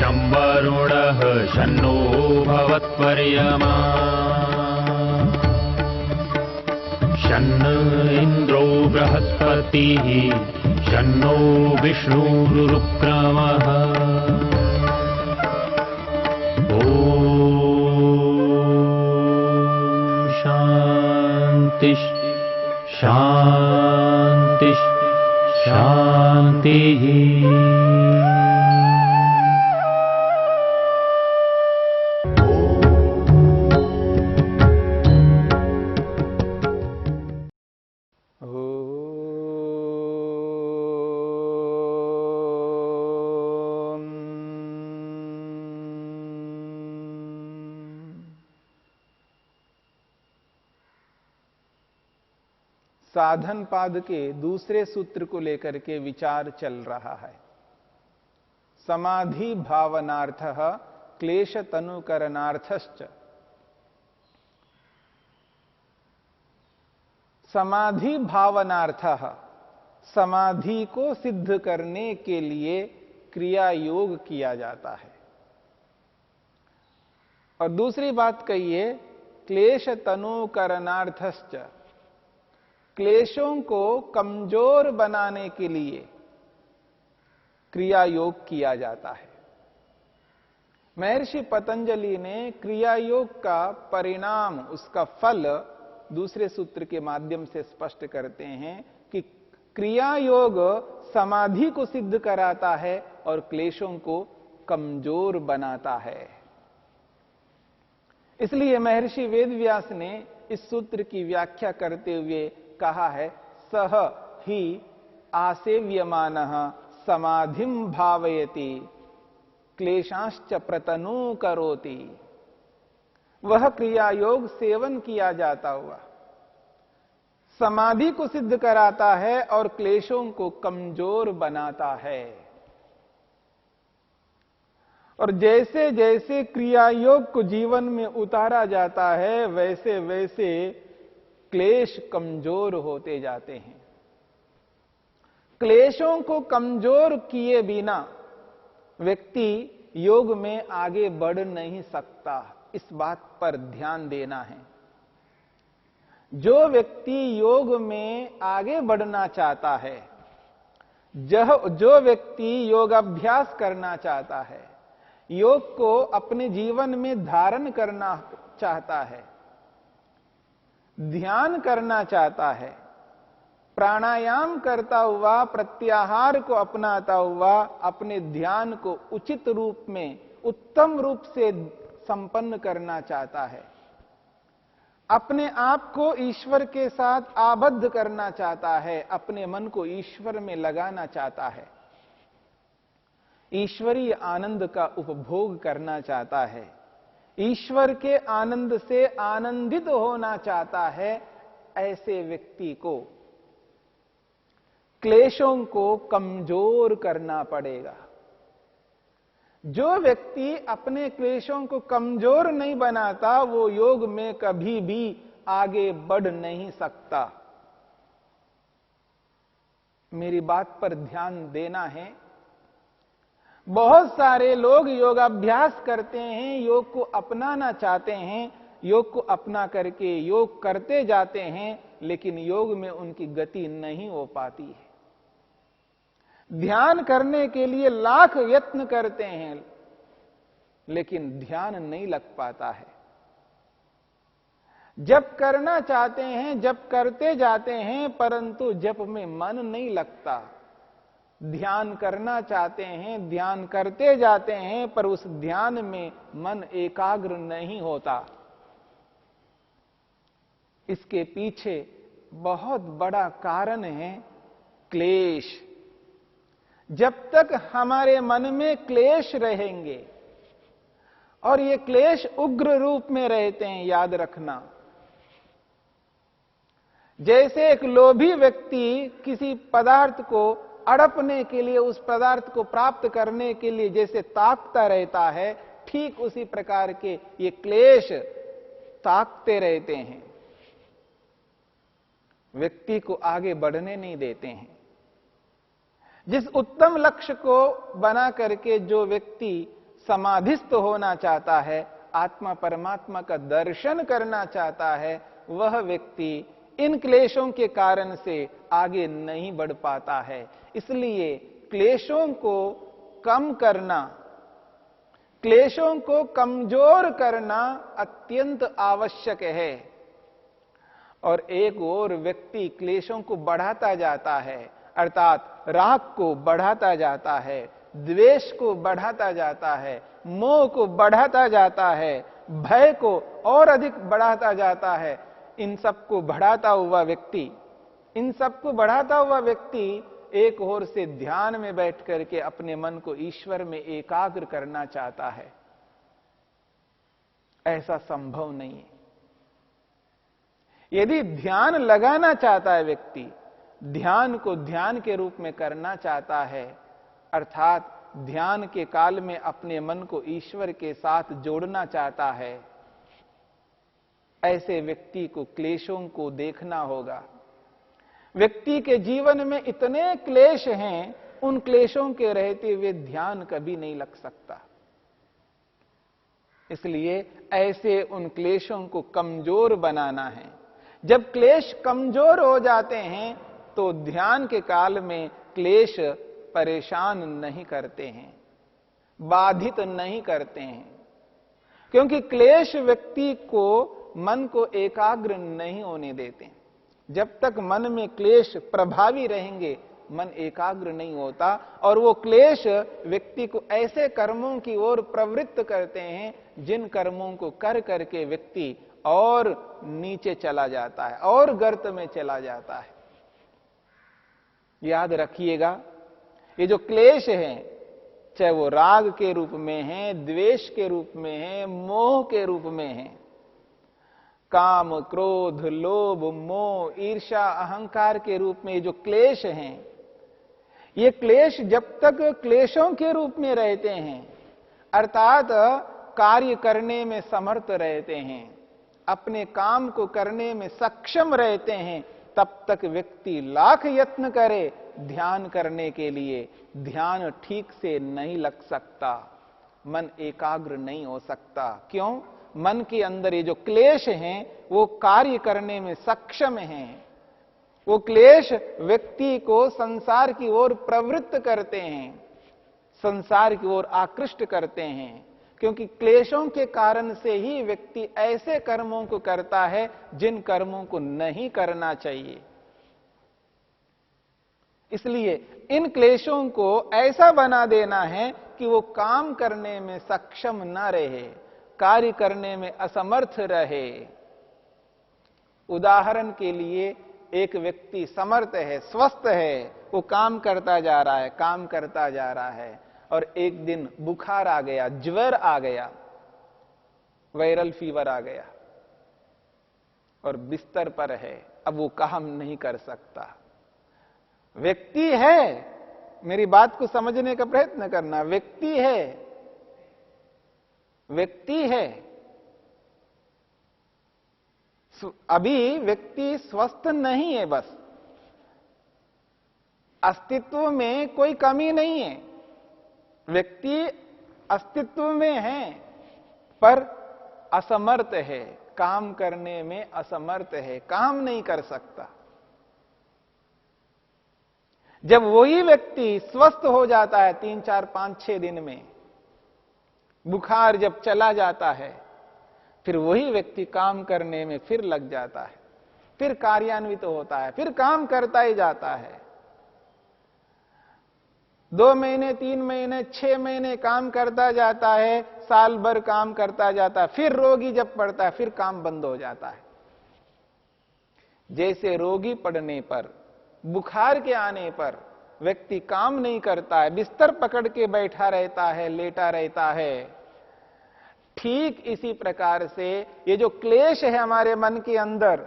शं वरुणः शन्नो भवत्वर्यमा शन्न इन्द्रो बृहस्पतिः शन्नो विष्णुरुक्रमः ॐ शान्ति शान्ति शान्तिः। साधन पाद के दूसरे सूत्र को लेकर के विचार चल रहा है। समाधि भावनार्थः क्लेश तनुकरणार्थश्च। समाधि भावनार्थः, समाधि को सिद्ध करने के लिए क्रिया योग किया जाता है। और दूसरी बात कहिए क्लेश तनुकरणार्थश्च, क्लेशों को कमजोर बनाने के लिए क्रिया योग किया जाता है। महर्षि पतंजलि ने क्रिया योग का परिणाम, उसका फल दूसरे सूत्र के माध्यम से स्पष्ट करते हैं कि क्रिया योग समाधि को सिद्ध कराता है और क्लेशों को कमजोर बनाता है। इसलिए महर्षि वेदव्यास ने इस सूत्र की व्याख्या करते हुए कहा है, सह ही आसेव्यमानः समाधिं भावयति क्लेशांश्च प्रतनु करोति। वह क्रिया योग सेवन किया जाता हुआ समाधि को सिद्ध कराता है और क्लेशों को कमजोर बनाता है। और जैसे जैसे क्रिया योग को जीवन में उतारा जाता है वैसे वैसे क्लेश कमजोर होते जाते हैं। क्लेशों को कमजोर किए बिना व्यक्ति योग में आगे बढ़ नहीं सकता, इस बात पर ध्यान देना है। जो व्यक्ति योग में आगे बढ़ना चाहता है, जो व्यक्ति योगाभ्यास करना चाहता है, योग को अपने जीवन में धारण करना चाहता है, ध्यान करना चाहता है, प्राणायाम करता हुआ, प्रत्याहार को अपनाता हुआ अपने ध्यान को उचित रूप में, उत्तम रूप से संपन्न करना चाहता है, अपने आप को ईश्वर के साथ आबद्ध करना चाहता है, अपने मन को ईश्वर में लगाना चाहता है, ईश्वरीय आनंद का उपभोग करना चाहता है, ईश्वर के आनंद से आनंदित होना चाहता है, ऐसे व्यक्ति को क्लेशों को कमजोर करना पड़ेगा। जो व्यक्ति अपने क्लेशों को कमजोर नहीं बनाता वो योग में कभी भी आगे बढ़ नहीं सकता। मेरी बात पर ध्यान देना है। बहुत सारे लोग योगाभ्यास करते हैं, योग को अपनाना चाहते हैं, योग को अपना करके योग करते जाते हैं, लेकिन योग में उनकी गति नहीं हो पाती है। ध्यान करने के लिए लाख यत्न करते हैं, लेकिन ध्यान नहीं लग पाता है। जप करना चाहते हैं, जप करते जाते हैं, परंतु जप में मन नहीं लगता। ध्यान करना चाहते हैं, ध्यान करते जाते हैं, पर उस ध्यान में मन एकाग्र नहीं होता। इसके पीछे बहुत बड़ा कारण है क्लेश। जब तक हमारे मन में क्लेश रहेंगे, और ये क्लेश उग्र रूप में रहते हैं, याद रखना। जैसे एक लोभी व्यक्ति किसी पदार्थ को अड़पने के लिए, उस पदार्थ को प्राप्त करने के लिए जैसे ताकता रहता है, ठीक उसी प्रकार के ये क्लेश ताकते रहते हैं, व्यक्ति को आगे बढ़ने नहीं देते हैं। जिस उत्तम लक्ष्य को बना करके जो व्यक्ति समाधिस्थ होना चाहता है, आत्मा परमात्मा का दर्शन करना चाहता है, वह व्यक्ति इन क्लेशों के कारण से आगे नहीं बढ़ पाता है। इसलिए क्लेशों को कम करना, क्लेशों को कमजोर करना अत्यंत आवश्यक है। और एक और व्यक्ति क्लेशों को बढ़ाता जाता है, अर्थात राग को बढ़ाता जाता है, द्वेष को बढ़ाता जाता है, मोह को बढ़ाता जाता है, भय को और अधिक बढ़ाता जाता है। इन सबको बढ़ाता हुआ व्यक्ति एक ओर से ध्यान में बैठ करके अपने मन को ईश्वर में एकाग्र करना चाहता है। ऐसा संभव नहीं है। यदि ध्यान लगाना चाहता है व्यक्ति, ध्यान को ध्यान के रूप में करना चाहता है, अर्थात ध्यान के काल में अपने मन को ईश्वर के साथ जोड़ना चाहता है, ऐसे व्यक्ति को क्लेशों को देखना होगा। व्यक्ति के जीवन में इतने क्लेश हैं, उन क्लेशों के रहते हुए ध्यान कभी नहीं लग सकता। इसलिए ऐसे उन क्लेशों को कमजोर बनाना है। जब क्लेश कमजोर हो जाते हैं तो ध्यान के काल में क्लेश परेशान नहीं करते हैं, बाधित नहीं करते हैं, क्योंकि क्लेश व्यक्ति को मन को एकाग्र नहीं होने देते। जब तक मन में क्लेश प्रभावी रहेंगे, मन एकाग्र नहीं होता और वो क्लेश व्यक्ति को ऐसे कर्मों की ओर प्रवृत्त करते हैं जिन कर्मों को कर करके व्यक्ति और नीचे चला जाता है और गर्त में चला जाता है। याद रखिएगा, ये जो क्लेश हैं, चाहे वो राग के रूप में है, द्वेष के रूप में है, मोह के रूप में है, काम, क्रोध, लोभ, मोह, ईर्ष्या, अहंकार के रूप में जो क्लेश हैं, ये क्लेश जब तक क्लेशों के रूप में रहते हैं, अर्थात कार्य करने में समर्थ रहते हैं, अपने काम को करने में सक्षम रहते हैं, तब तक व्यक्ति लाख यत्न करे ध्यान करने के लिए, ध्यान ठीक से नहीं लग सकता, मन एकाग्र नहीं हो सकता। क्यों? मन के अंदर ये जो क्लेश हैं वो कार्य करने में सक्षम हैं। वो क्लेश व्यक्ति को संसार की ओर प्रवृत्त करते हैं, संसार की ओर आकृष्ट करते हैं, क्योंकि क्लेशों के कारण से ही व्यक्ति ऐसे कर्मों को करता है जिन कर्मों को नहीं करना चाहिए। इसलिए इन क्लेशों को ऐसा बना देना है कि वो काम करने में सक्षम न रहे, कार्य करने में असमर्थ रहे। उदाहरण के लिए, एक व्यक्ति समर्थ है, स्वस्थ है, वो काम करता जा रहा है, काम करता जा रहा है, और एक दिन बुखार आ गया, ज्वर आ गया, वायरल फीवर आ गया और बिस्तर पर है, अब वो काम नहीं कर सकता। व्यक्ति है, मेरी बात को समझने का प्रयत्न करना, व्यक्ति है, व्यक्ति है, अभी व्यक्ति स्वस्थ नहीं है, बस अस्तित्व में कोई कमी नहीं है, व्यक्ति अस्तित्व में है पर असमर्थ है, काम करने में असमर्थ है, काम नहीं कर सकता। जब वही व्यक्ति स्वस्थ हो जाता है 3, 4, 5, 6 दिन में, बुखार जब चला जाता है, फिर वही व्यक्ति काम करने में फिर लग जाता है, फिर कार्यान्वित होता है, फिर काम करता ही जाता है। 2 महीने, 3 महीने, 6 महीने काम करता जाता है, साल भर काम करता जाता है, फिर रोगी जब पड़ता है फिर काम बंद हो जाता है। जैसे रोगी पड़ने पर, बुखार के आने पर व्यक्ति काम नहीं करता है, बिस्तर पकड़ के बैठा रहता है, लेटा रहता है, ठीक इसी प्रकार से ये जो क्लेश है हमारे मन के अंदर,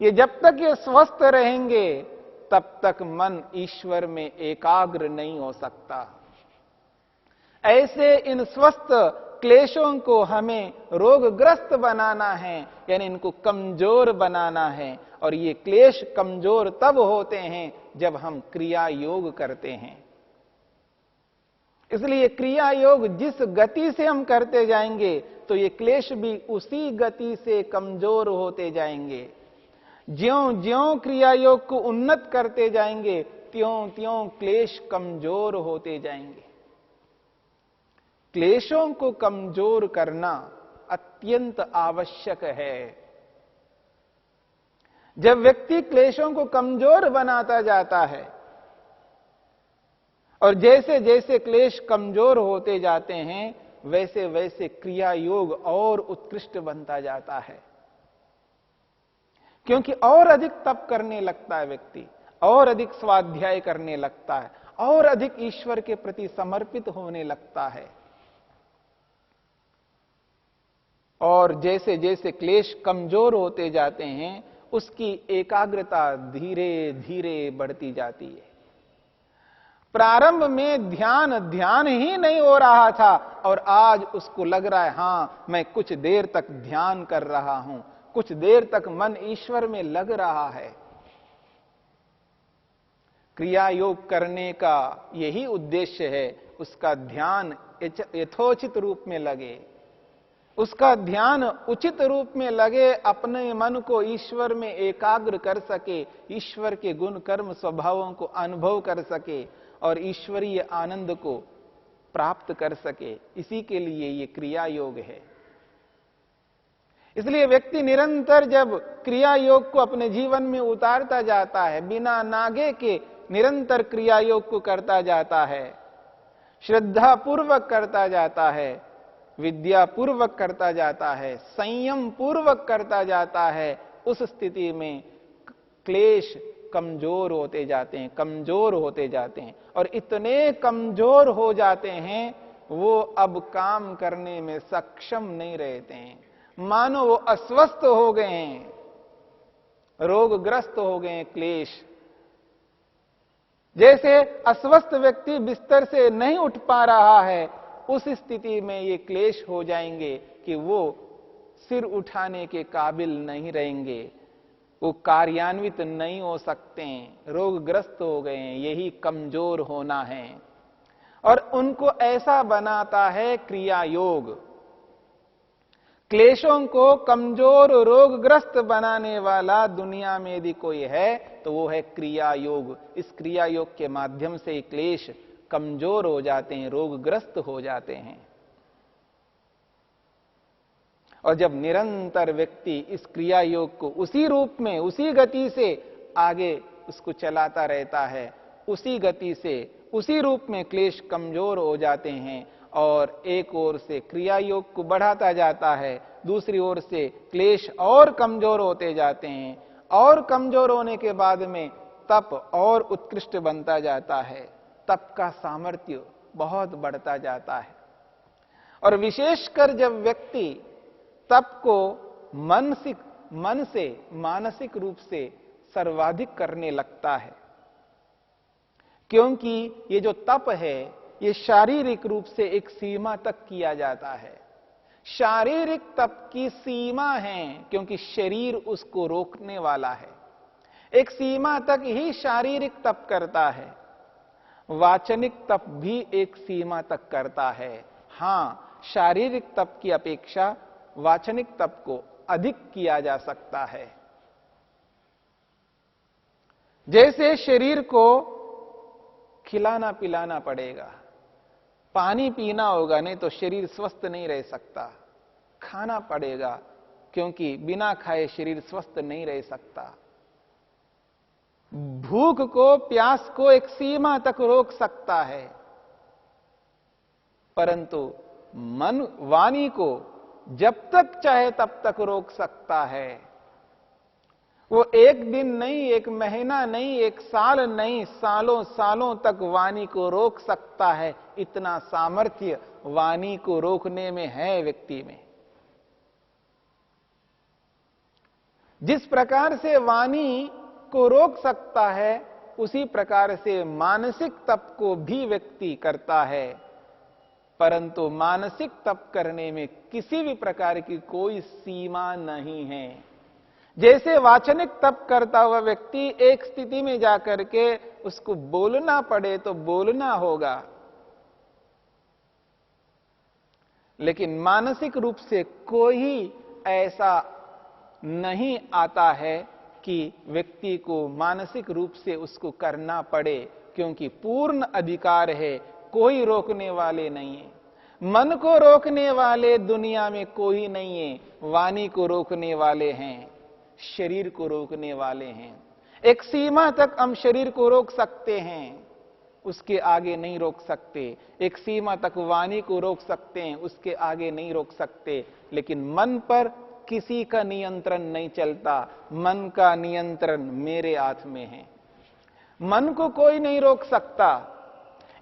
ये जब तक ये स्वस्थ रहेंगे तब तक मन ईश्वर में एकाग्र नहीं हो सकता। ऐसे इन स्वस्थ क्लेशों को हमें रोगग्रस्त बनाना है, यानी इनको कमजोर बनाना है, और ये क्लेश कमजोर तब होते हैं जब हम क्रिया योग करते हैं। इसलिए क्रिया योग जिस गति से हम करते जाएंगे तो ये क्लेश भी उसी गति से कमजोर होते जाएंगे। ज्यों ज्यों क्रिया योग को उन्नत करते जाएंगे त्यों त्यों क्लेश कमजोर होते जाएंगे। क्लेशों को कमजोर करना अत्यंत आवश्यक है। जब व्यक्ति क्लेशों को कमजोर बनाता जाता है और जैसे जैसे क्लेश कमजोर होते जाते हैं वैसे वैसे क्रिया योग और उत्कृष्ट बनता जाता है, क्योंकि और अधिक तप करने लगता है व्यक्ति, और अधिक स्वाध्याय करने लगता है, और अधिक ईश्वर के प्रति समर्पित होने लगता है। और जैसे जैसे क्लेश कमजोर होते जाते हैं उसकी एकाग्रता धीरे धीरे बढ़ती जाती है। प्रारंभ में ध्यान ही नहीं हो रहा था और आज उसको लग रहा है हां मैं कुछ देर तक ध्यान कर रहा हूं, कुछ देर तक मन ईश्वर में लग रहा है। क्रिया योग करने का यही उद्देश्य है, उसका ध्यान यथोचित रूप में लगे, उसका ध्यान उचित रूप में लगे, अपने मन को ईश्वर में एकाग्र कर सके, ईश्वर के गुण कर्म स्वभावों को अनुभव कर सके और ईश्वरीय आनंद को प्राप्त कर सके। इसी के लिए ये क्रिया योग है। इसलिए व्यक्ति निरंतर जब क्रिया योग को अपने जीवन में उतारता जाता है, बिना नागे के निरंतर क्रिया योग को करता जाता है, श्रद्धा पूर्वक करता जाता है, विद्या पूर्वक करता जाता है, संयम पूर्वक करता जाता है, उस स्थिति में क्लेश कमजोर होते जाते हैं, कमजोर होते जाते हैं और इतने कमजोर हो जाते हैं वो अब काम करने में सक्षम नहीं रहते हैं, मानो वो अस्वस्थ हो गए हैं, रोगग्रस्त हो गए हैं। क्लेश जैसे अस्वस्थ व्यक्ति बिस्तर से नहीं उठ पा रहा है, उस स्थिति में ये क्लेश हो जाएंगे कि वो सिर उठाने के काबिल नहीं रहेंगे, वो कार्यान्वित नहीं हो सकते हैं, रोगग्रस्त हो गए हैं। यही कमजोर होना है और उनको ऐसा बनाता है क्रिया योग। क्लेशों को कमजोर रोगग्रस्त बनाने वाला दुनिया में यदि कोई है तो वो है क्रिया योग। इस क्रिया योग के माध्यम से क्लेश कमजोर हो जाते हैं, रोगग्रस्त हो जाते हैं। और जब निरंतर व्यक्ति इस क्रिया योग को उसी रूप में, उसी गति से आगे उसको चलाता रहता है, उसी गति से, उसी रूप में क्लेश कमजोर हो जाते हैं और एक ओर से क्रिया योग को बढ़ाता जाता है, दूसरी ओर से क्लेश और कमजोर होते जाते हैं और कमजोर होने के बाद में तप और उत्कृष्ट बनता जाता है, तप का सामर्थ्य बहुत बढ़ता जाता है। और विशेषकर जब व्यक्ति तप को मन से मानसिक रूप से सर्वाधिक करने लगता है, क्योंकि ये जो तप है ये शारीरिक रूप से एक सीमा तक किया जाता है। शारीरिक तप की सीमा है क्योंकि शरीर उसको रोकने वाला है, एक सीमा तक ही शारीरिक तप करता है। वाचनिक तप भी एक सीमा तक करता है। हां, शारीरिक तप की अपेक्षा वाचनिक तप को अधिक किया जा सकता है। जैसे शरीर को खिलाना पिलाना पड़ेगा, पानी पीना होगा, नहीं तो शरीर स्वस्थ नहीं रह सकता। खाना पड़ेगा क्योंकि बिना खाए शरीर स्वस्थ नहीं रह सकता। भूख को, प्यास को एक सीमा तक रोक सकता है, परंतु मन, वाणी को जब तक चाहे तब तक रोक सकता है। वो एक दिन नहीं, एक महीना नहीं, एक साल नहीं, सालों सालों तक वाणी को रोक सकता है। इतना सामर्थ्य वाणी को रोकने में है व्यक्ति में। जिस प्रकार से वाणी को रोक सकता है उसी प्रकार से मानसिक तप को भी व्यक्ति करता है, परंतु मानसिक तप करने में किसी भी प्रकार की कोई सीमा नहीं है। जैसे वाचनिक तप करता हुआ व्यक्ति एक स्थिति में जाकर के उसको बोलना पड़े तो बोलना होगा, लेकिन मानसिक रूप से कोई ऐसा नहीं आता है कि व्यक्ति को मानसिक रूप से उसको करना पड़े, क्योंकि पूर्ण अधिकार है, कोई रोकने वाले नहीं है। मन को रोकने वाले दुनिया में कोई नहीं है, वाणी को रोकने वाले हैं, शरीर को रोकने वाले हैं। एक सीमा तक हम शरीर को रोक सकते हैं, उसके आगे नहीं रोक सकते। एक सीमा तक वाणी को रोक सकते हैं, उसके आगे नहीं रोक सकते। लेकिन मन पर किसी का नियंत्रण नहीं चलता। मन का नियंत्रण मेरे हाथ में है, मन को कोई नहीं रोक सकता।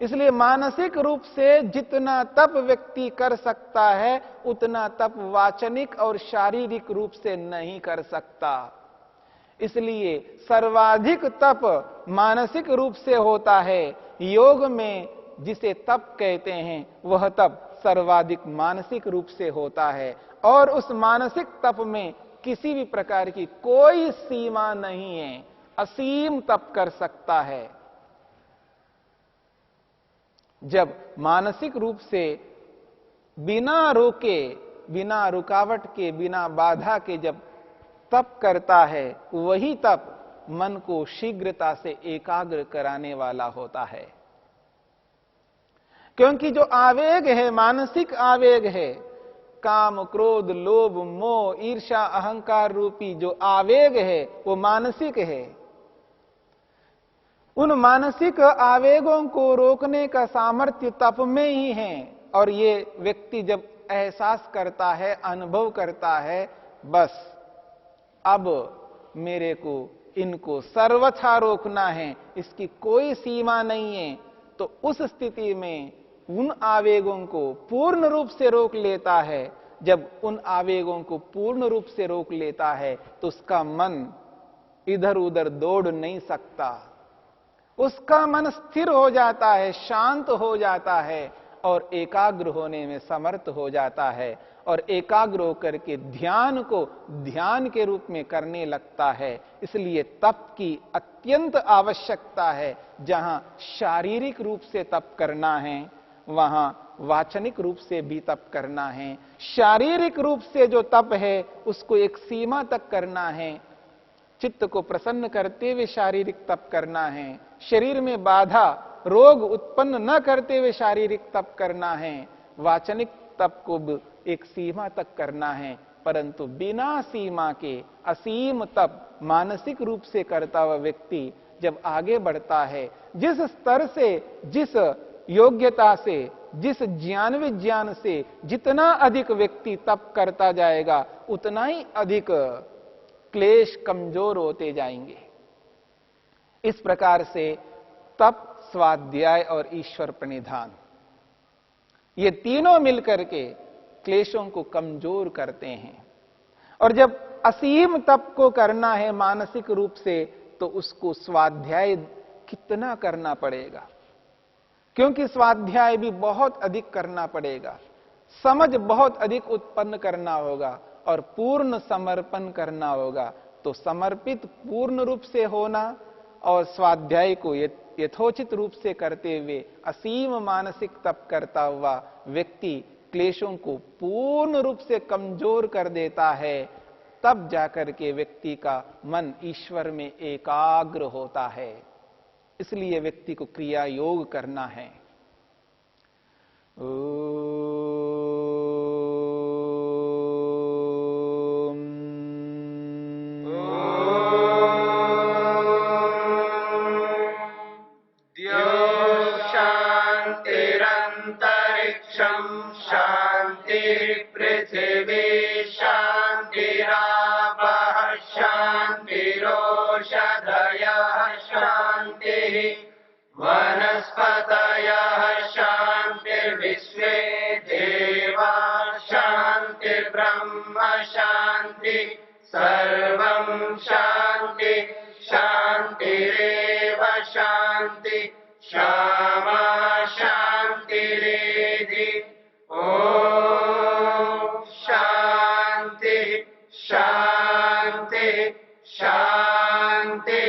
इसलिए मानसिक रूप से जितना तप व्यक्ति कर सकता है, उतना तप वाचनिक और शारीरिक रूप से नहीं कर सकता। इसलिए सर्वाधिक तप मानसिक रूप से होता है। योग में जिसे तप कहते हैं, वह तप सर्वाधिक मानसिक रूप से होता है। और उस मानसिक तप में किसी भी प्रकार की कोई सीमा नहीं है, असीम तप कर सकता है। जब मानसिक रूप से बिना रोके, बिना रुकावट के, बिना बाधा के जब तप करता है, वही तप मन को शीघ्रता से एकाग्र कराने वाला होता है। क्योंकि जो आवेग है, मानसिक आवेग है, काम, क्रोध, लोभ, मोह, ईर्ष्या, अहंकार रूपी जो आवेग है, वो मानसिक है। उन मानसिक आवेगों को रोकने का सामर्थ्य तप में ही है। और ये व्यक्ति जब एहसास करता है, अनुभव करता है, बस अब मेरे को इनको सर्वथा रोकना है, इसकी कोई सीमा नहीं है, तो उस स्थिति में उन आवेगों को पूर्ण रूप से रोक लेता है। जब उन आवेगों को पूर्ण रूप से रोक लेता है, तो उसका मन इधर उधर दौड़ नहीं सकता। उसका मन स्थिर हो जाता है, शांत हो जाता है और एकाग्र होने में समर्थ हो जाता है। और एकाग्र होकर के ध्यान को ध्यान के रूप में करने लगता है। इसलिए तप की अत्यंत आवश्यकता है। जहां शारीरिक रूप से तप करना है, वहां वाचनिक रूप से भी तप करना है। शारीरिक रूप से जो तप है, उसको एक सीमा तक करना है, चित्त को प्रसन्न करते हुए शारीरिक तप करना है। शरीर में बाधा, रोग उत्पन्न न करते हुए शारीरिक तप करना है। वाचनिक तप को भी एक सीमा तक करना है, परंतु बिना सीमा के असीम तप मानसिक रूप से करता हुआ व्यक्ति जब आगे बढ़ता है, जिस स्तर से, जिस योग्यता से, जिस ज्ञान विज्ञान से जितना अधिक व्यक्ति तप करता जाएगा, उतना ही अधिक क्लेश कमजोर होते जाएंगे। इस प्रकार से तप, स्वाध्याय और ईश्वर प्रणिधान, ये तीनों मिलकर के क्लेशों को कमजोर करते हैं। और जब असीम तप को करना है मानसिक रूप से, तो उसको स्वाध्याय कितना करना पड़ेगा, क्योंकि स्वाध्याय भी बहुत अधिक करना पड़ेगा, समझ बहुत अधिक उत्पन्न करना होगा और पूर्ण समर्पण करना होगा। तो समर्पित पूर्ण रूप से होना और स्वाध्याय को यथोचित रूप से करते हुए असीम मानसिक तप करता हुआ व्यक्ति क्लेशों को पूर्ण रूप से कमजोर कर देता है। तब जाकर के व्यक्ति का मन ईश्वर में एकाग्र होता है। इसलिए व्यक्ति को क्रिया योग करना है। शांति शांति